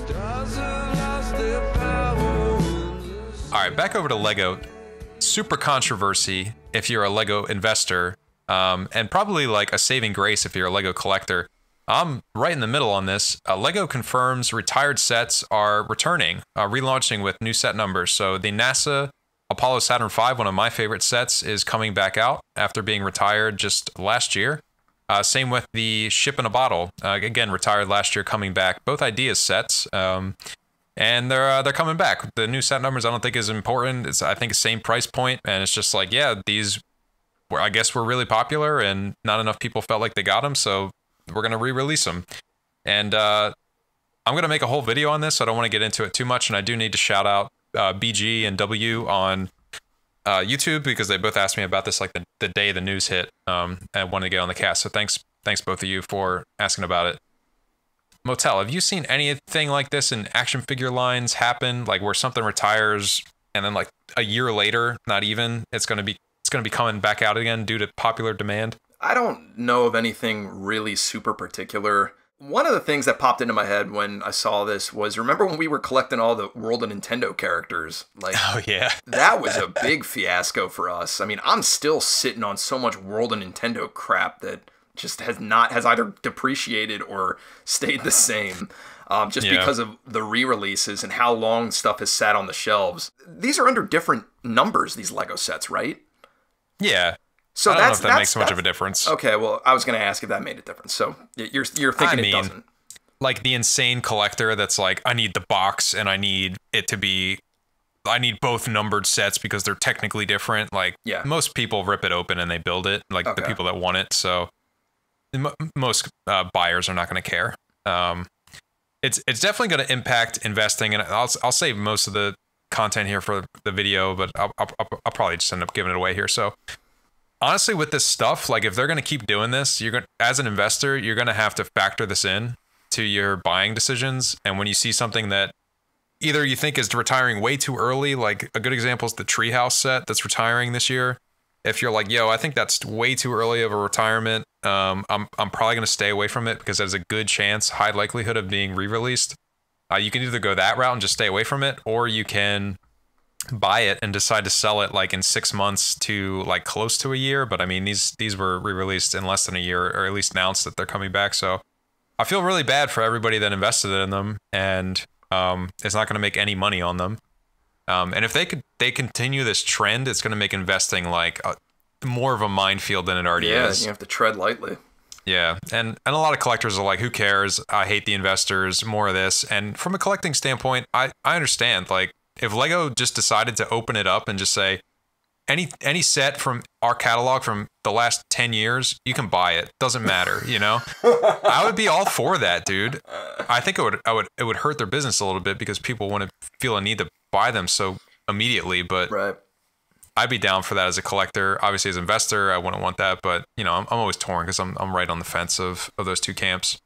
All right, back over to Lego. Super controversy if you're a Lego investor, and probably like a saving grace if you're a Lego collector. I'm right in the middle on this. Lego confirms retired sets are returning, relaunching with new set numbers. So the NASA Apollo Saturn V, one of my favorite sets, is coming back out after being retired just last year. Same with the Ship in a Bottle, again retired last year, coming back. Both ideas sets, and they're coming back. The new set numbers I don't think is important. It's I think the same price point, and it's just like, yeah, these I guess were really popular, and not enough people felt like they got them, so we're gonna re-release them. And I'm gonna make a whole video on this, so I don't want to get into it too much. And I do need to shout out BG and W on YouTube, because they both asked me about this like the day the news hit, and wanted to get on the cast. So thanks both of you for asking about it. Motel, have you seen anything like this in action figure lines happen, like where something retires and then like a year later, not even, it's gonna be coming back out again due to popular demand? I don't know of anything really super particular. One of the things that popped into my head when I saw this was, remember when we were collecting all the World of Nintendo characters? Like, oh yeah, that was a big fiasco for us. I mean, I'm still sitting on so much World of Nintendo crap that just has either depreciated or stayed the same, because of the re-releases and how long stuff has sat on the shelves. These are under different numbers, these Lego sets, right? Yeah. So I don't know if that makes much of a difference. Okay, well, I was going to ask if that made a difference. So you're thinking it doesn't. Like the insane collector that's like, I need the box and I need both numbered sets because they're technically different. Like, yeah, most people rip it open and they build it, like the people that want it. So most buyers are not going to care. It's definitely going to impact investing, and I'll save most of the content here for the video, but I'll probably just end up giving it away here. So honestly, with this stuff, like if they're going to keep doing this, as an investor, you're going to have to factor this in to your buying decisions. And when you see something that either you think is retiring way too early, like a good example is the Treehouse set that's retiring this year. If you're like, yo, I think that's way too early of a retirement, I'm probably going to stay away from it because there's a good chance, high likelihood of being re-released. You can either go that route and just stay away from it, or you can buy it and decide to sell it like in 6 months to like close to a year. But I mean, these were re-released in less than a year, or at least announced that they're coming back. So I feel really bad for everybody that invested in them, and it's not going to make any money on them. And if they continue this trend, it's going to make investing like more of a minefield than it already is. Yeah, you have to tread lightly. Yeah, and a lot of collectors are like, who cares? I hate the investors, more of this. And from a collecting standpoint, I understand. Like, if Lego just decided to open it up and just say, any set from our catalog from the last 10 years, you can buy it. Doesn't matter, you know? I would be all for that, dude. I think it would hurt their business a little bit because people wouldn't feel a need to buy them so immediately, but right. I'd be down for that as a collector. Obviously, as an investor, I wouldn't want that, but you know, I'm always torn because I'm right on the fence of those two camps.